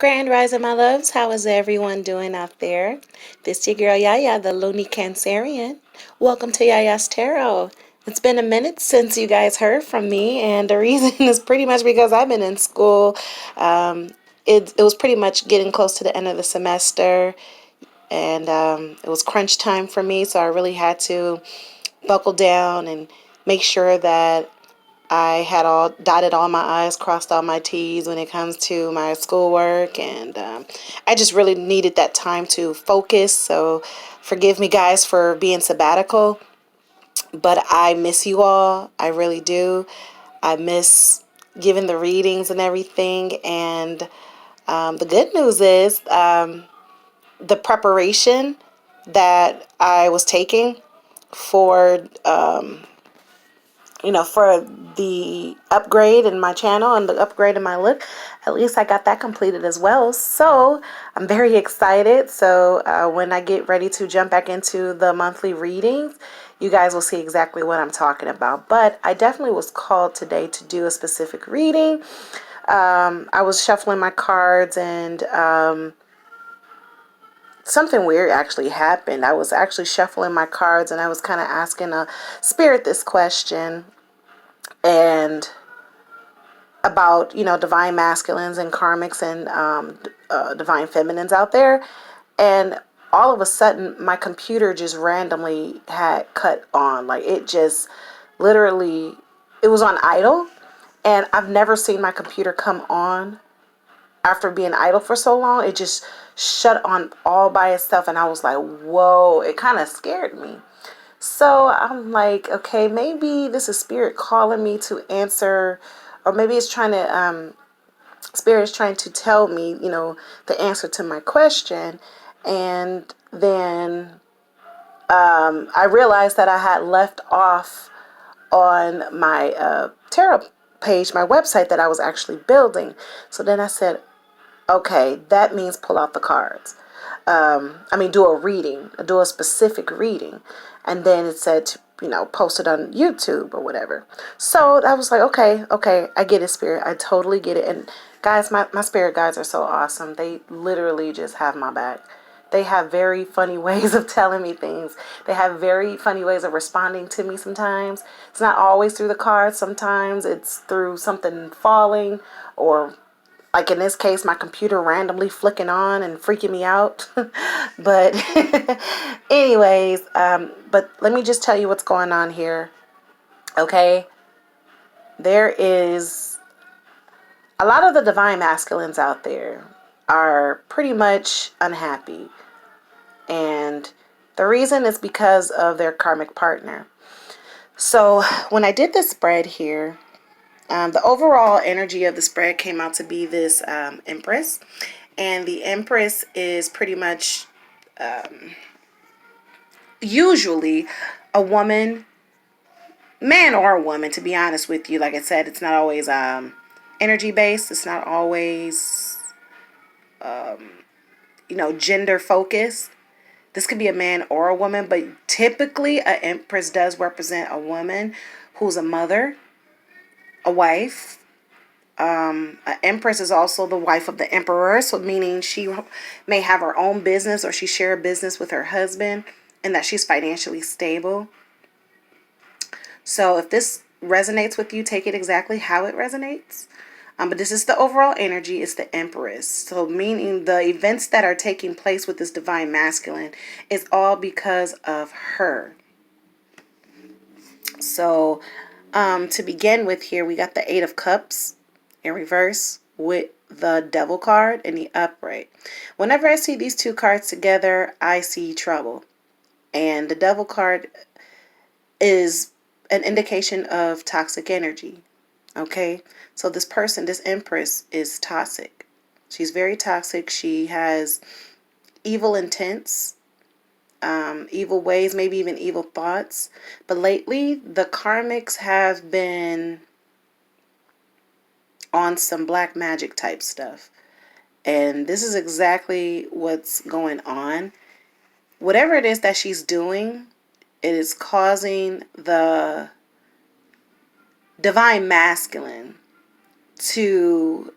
Grand Rising, my loves. How is everyone doing out there? This your girl YaYa, the Looney Cancerian. Welcome to YaYa's Tarot. It's been a minute since you guys heard from me, and the reason is pretty much because I've been in school. Um, it was pretty much getting close to the end of the semester, and it was crunch time for me, so I really had to buckle down and make sure that I had all dotted all my I's, crossed all my T's when it comes to my schoolwork, and I just really needed that time to focus. So, forgive me, guys, for being sabbatical, but I miss you all. I really do. I miss giving the readings and everything. And the good news is the preparation that I was taking for for the upgrade in my channel and the upgrade in my look, at least I got that completed as well. So I'm very excited. So when I get ready to jump back into the monthly readings, you guys will see exactly what I'm talking about. But I definitely was called today to do a specific reading. I was shuffling my cards and something weird actually happened. I was actually shuffling my cards and I was kind of asking a spirit this question. And about divine masculines and karmics and divine feminines out there, and all of a sudden my computer just randomly had cut on, like it just literally, it was on idle, and I've never seen my computer come on after being idle for so long. It just shut on all by itself, and I was like, whoa, it kind of scared me. So I'm like, okay, maybe this is spirit calling me to answer, or maybe it's trying to, spirit is trying to tell me, the answer to my question. And then I realized that I had left off on my tarot page, my website that I was actually building. So then I said, okay, that means pull out the cards. Do a reading, do a specific reading. And then it said to, post it on YouTube or whatever. So I was like, okay, I get it, spirit. I totally get it. And guys, my spirit guides are so awesome. They literally just have my back. They have very funny ways of telling me things. They have very funny ways of responding to me sometimes. It's not always through the cards. Sometimes it's through something falling, or like in this case, my computer randomly flicking on and freaking me out. But anyways, but let me just tell you what's going on here. Okay. There is a lot of the divine masculines out there are pretty much unhappy. And the reason is because of their karmic partner. So when I did this spread here, the overall energy of the spread came out to be this Empress. And the Empress is pretty much usually a woman, man or a woman, to be honest with you. Like I said, it's not always energy based. It's not always, gender focused. This could be a man or a woman, but typically an Empress does represent a woman who's a mother, a wife. An Empress is also the wife of the Emperor, so meaning she may have her own business, or she share a business with her husband, and that she's financially stable. So if this resonates with you, take it exactly how it resonates. But this is the overall energy. It's the Empress. So meaning the events that are taking place with this divine masculine is all because of her. So to begin with here, we got the Eight of Cups in reverse with the Devil card in the upright. Whenever I see these two cards together, I see trouble. And the Devil card is an indication of toxic energy. Okay, so this person, this Empress, is toxic. She's very toxic. She has evil intents, evil ways, maybe even evil thoughts. But lately, the karmics have been on some black magic type stuff. And this is exactly what's going on. Whatever it is that she's doing, it is causing the divine masculine to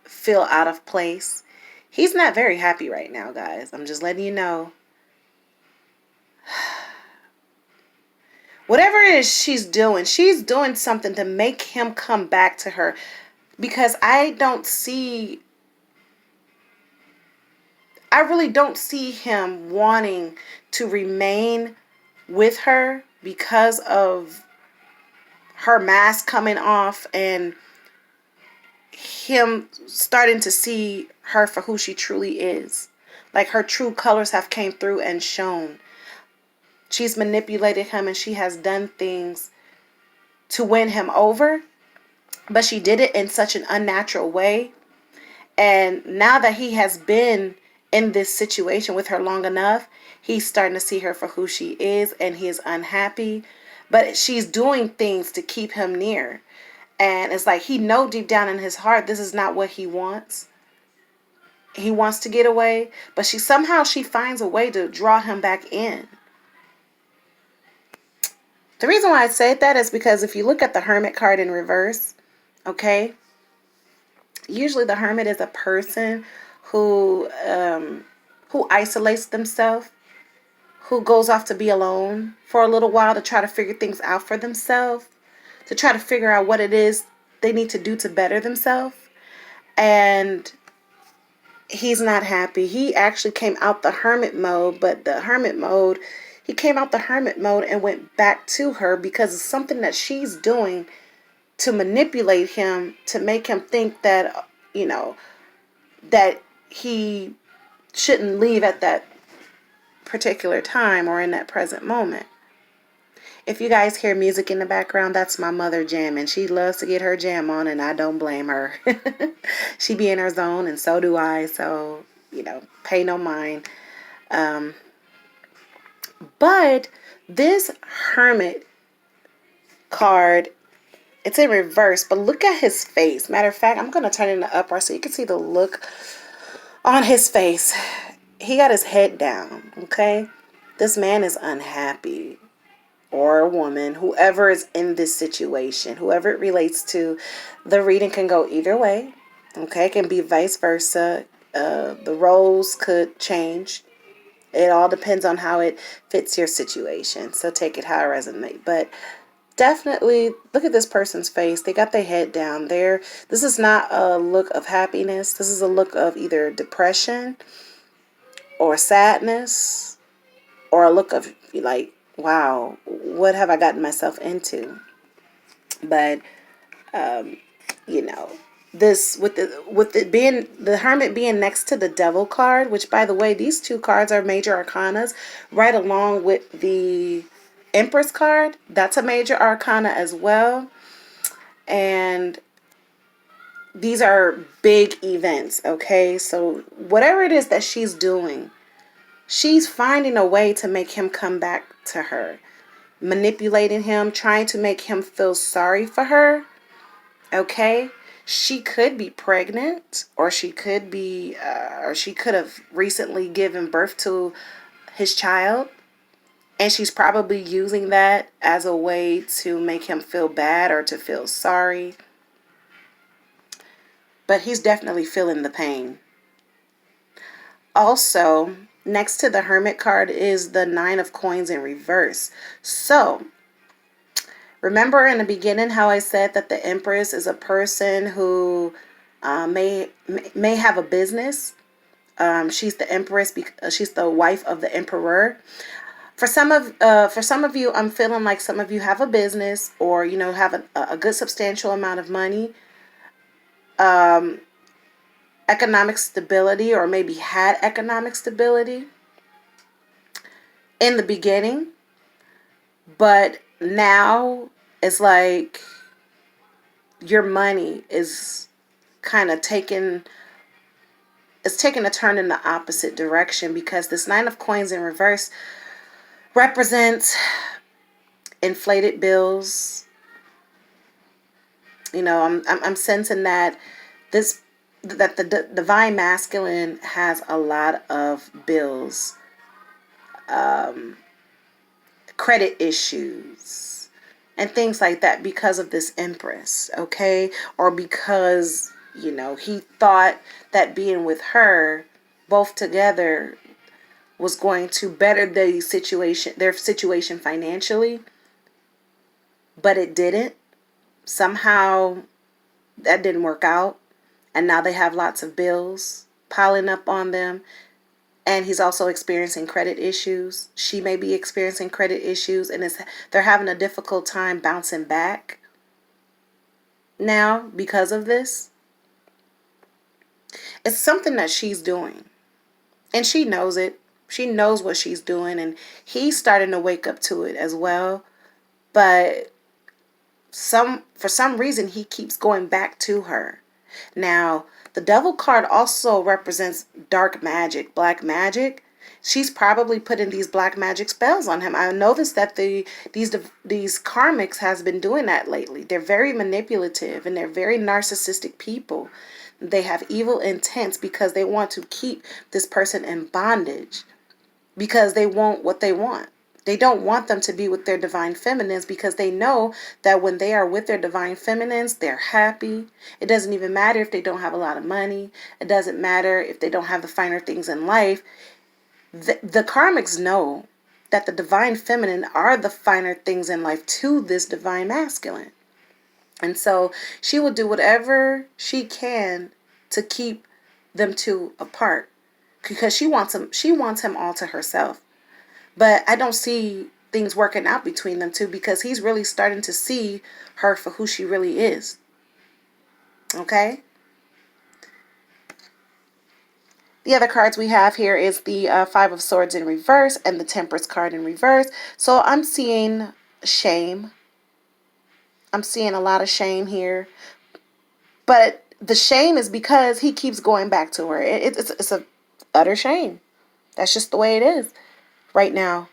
feel out of place. He's not very happy right now, guys. I'm just letting you know. Whatever it is she's doing something to make him come back to her. Because I really don't see him wanting to remain with her because of her mask coming off and him starting to see her for who she truly is. Like her true colors have came through and shown. She's manipulated him and she has done things to win him over, but she did it in such an unnatural way. And now that he has been in this situation with her long enough, he's starting to see her for who she is and he is unhappy. But she's doing things to keep him near. And it's like he knows deep down in his heart this is not what he wants. He wants to get away, but she finds a way to draw him back in. The reason why I say that is because if you look at the Hermit card in reverse, okay, usually the Hermit is a person who isolates themselves, who goes off to be alone for a little while to try to figure things out for themselves, to try to figure out what it is they need to do to better themselves. And he's not happy. He actually came out the hermit mode, but he came out the hermit mode and went back to her because of something that she's doing to manipulate him, to make him think that, that he shouldn't leave at that particular time or in that present moment. If you guys hear music in the background, that's my mother jamming. She loves to get her jam on, and I don't blame her. She be in her zone, and so do I. So, pay no mind. But this Hermit card, it's in reverse, but look at his face. Matter of fact, I'm going to turn it in the upright so you can see the look on his face. He got his head down, okay? This man is unhappy. Or a woman, whoever is in this situation, whoever it relates to, the reading can go either way. Okay, it can be vice versa. The roles could change. It all depends on how it fits your situation. So take it how it resonates. But definitely look at this person's face. They got their head down there. This is not a look of happiness. This is a look of either depression or sadness or a look of like, wow, what have I gotten myself into? But this with it being the Hermit being next to the Devil card, which by the way, these two cards are major arcanas, right along with the Empress card. That's a major arcana as well. And these are big events, okay? So whatever it is that she's doing, she's finding a way to make him come back to her, manipulating him, trying to make him feel sorry for her. Okay, she could be pregnant, or she could have recently given birth to his child, and she's probably using that as a way to make him feel bad or to feel sorry. But he's definitely feeling the pain. Also, next to the Hermit card is the Nine of Coins in reverse. So, remember in the beginning how I said that the Empress is a person who may have a business. She's the Empress because she's the wife of the Emperor. For some of you, I'm feeling like some of you have a business, or have a good substantial amount of money. Economic stability, or maybe had economic stability in the beginning, but now it's like your money is kind of taking a turn in the opposite direction, because this Nine of Coins in reverse represents inflated bills. I'm sensing that the divine masculine has a lot of bills, credit issues, and things like that because of this Empress, okay? Or because You know, he thought that being with her, both together, was going to better their situation financially, but it didn't. Somehow that didn't work out, and now they have lots of bills piling up on them. And he's also experiencing credit issues. She may be experiencing credit issues, and they're having a difficult time bouncing back now because of this. It's something that she's doing, and she knows it. She knows what she's doing, and he's starting to wake up to it as well. But for some reason, he keeps going back to her. Now, the devil card also represents dark magic, black magic. She's probably putting these black magic spells on him. I noticed that these karmics has been doing that lately. They're very manipulative, and they're very narcissistic people. They have evil intents because they want to keep this person in bondage, because they want what they want. They don't want them to be with their divine feminines, because they know that when they are with their divine feminines, they're happy. It doesn't even matter if they don't have a lot of money. It doesn't matter if they don't have the finer things in life. The karmics know that the divine feminine are the finer things in life to this divine masculine. And so she will do whatever she can to keep them two apart, because she wants him all to herself. But I don't see things working out between them two, because he's really starting to see her for who she really is. Okay? The other cards we have here is the Five of Swords in reverse and the Temperance card in reverse. So I'm seeing shame. I'm seeing a lot of shame here. But the shame is because he keeps going back to her. It's a utter shame. That's just the way it is right now.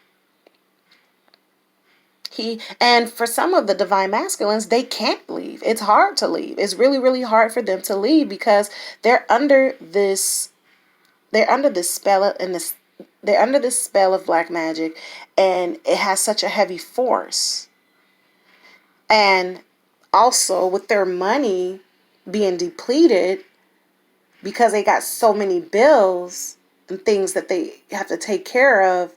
And for some of the divine masculines, they can't leave. It's hard to leave. It's really, really hard for them to leave, because they're under this spell, and they're under this spell of black magic, and it has such a heavy force. And also with their money being depleted, because they got so many bills and things that they have to take care of,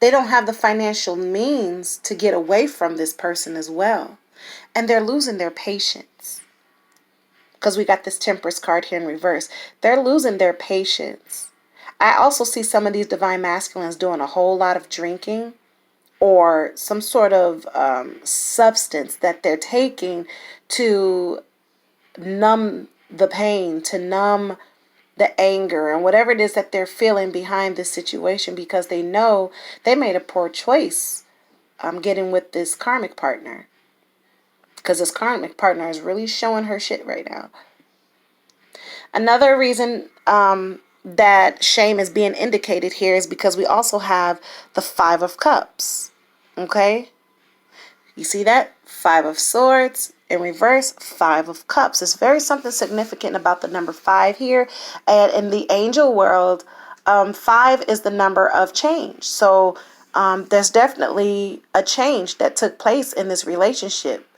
they don't have the financial means to get away from this person as well. And they're losing their patience, because we got this Temperance card here in reverse. They're losing their patience. I also see some of these divine masculines doing a whole lot of drinking, or some sort of substance that they're taking to numb the pain, to numb the anger, and whatever it is that they're feeling behind this situation, because they know they made a poor choice getting with this karmic partner, because this karmic partner is really showing her shit right now. Another reason that shame is being indicated here is because we also have the Five of Cups. Okay? You see that? Five of Swords in reverse, Five of Cups. There's very something significant about the number 5 here. And in the angel world, 5 is the number of change. So there's definitely a change that took place in this relationship.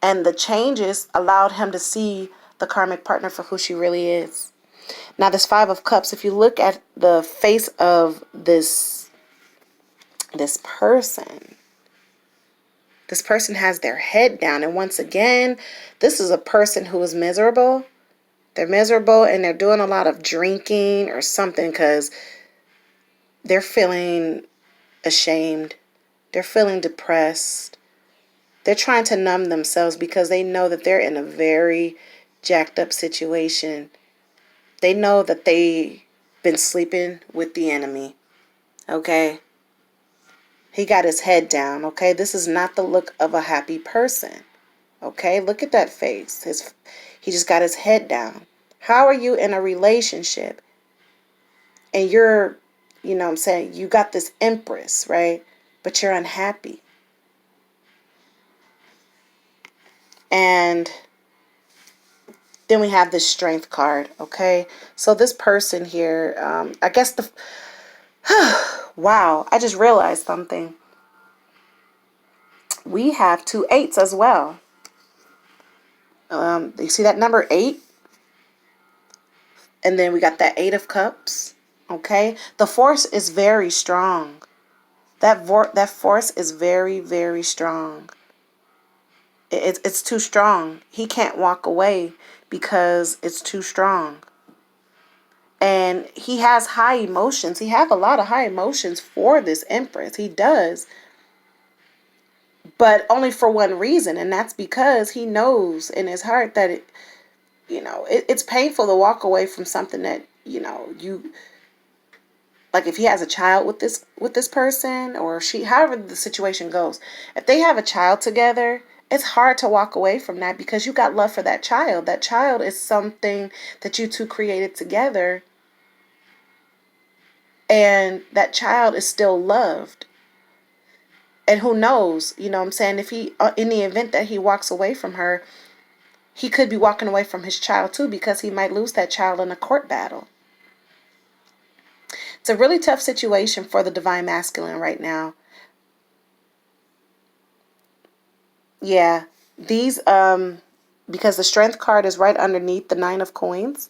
And the changes allowed him to see the karmic partner for who she really is. Now, this Five of Cups, if you look at the face of this person, this person has their head down. And once again, this is a person who is miserable. They're miserable, and they're doing a lot of drinking or something, because they're feeling ashamed. They're feeling depressed. They're trying to numb themselves, because they know that they're in a very jacked up situation. They know that they've been sleeping with the enemy. Okay? He got his head down. Okay? This is not the look of a happy person. Okay? Look at that face. He just got his head down. How are you in a relationship and you're, you know what I'm saying, you got this empress, right? But you're unhappy. And then we have this Strength card, okay? So this person here, I guess wow, I just realized something. We have 2 8s as well. You see that number 8? And then we got that 8 of Cups. Okay? The force is very strong. That force is very, very strong. It's too strong. He can't walk away because it's too strong. And he has high emotions. He has a lot of high emotions for this Empress. He does. But only for one reason, and that's because he knows in his heart that it's painful to walk away from something that, you like. If he has a child with this person, or she, however the situation goes, if they have a child together, it's hard to walk away from that because you got love for that child. That child is something that you two created together, and that child is still loved. And who knows, what I'm saying, if he, in the event that he walks away from her, he could be walking away from his child too, because he might lose that child in a court battle. It's a really tough situation for the Divine Masculine right now. Yeah, these, because the Strength card is right underneath the 9 of Coins,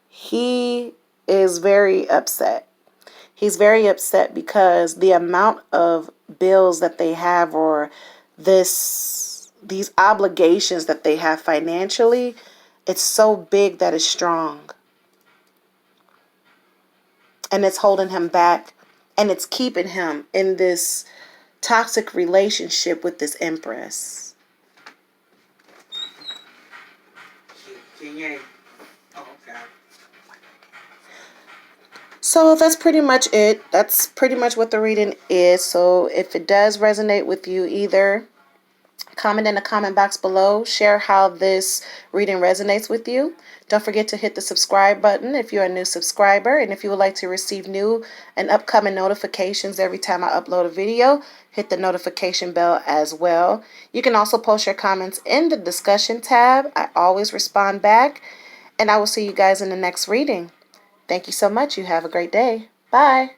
he is very upset. He's very upset because the amount of bills that they have, or these obligations that they have financially, it's so big that it's strong. And it's holding him back, and it's keeping him in this toxic relationship with this Empress. So that's pretty much it. That's pretty much what the reading is. So if it does resonate with you, either comment in the comment box below, share how this reading resonates with you. Don't forget to hit the subscribe button if you're a new subscriber. And if you would like to receive new and upcoming notifications every time I upload a video, hit the notification bell as well. You can also post your comments in the discussion tab. I always respond back. And I will see you guys in the next reading. Thank you so much. You have a great day. Bye.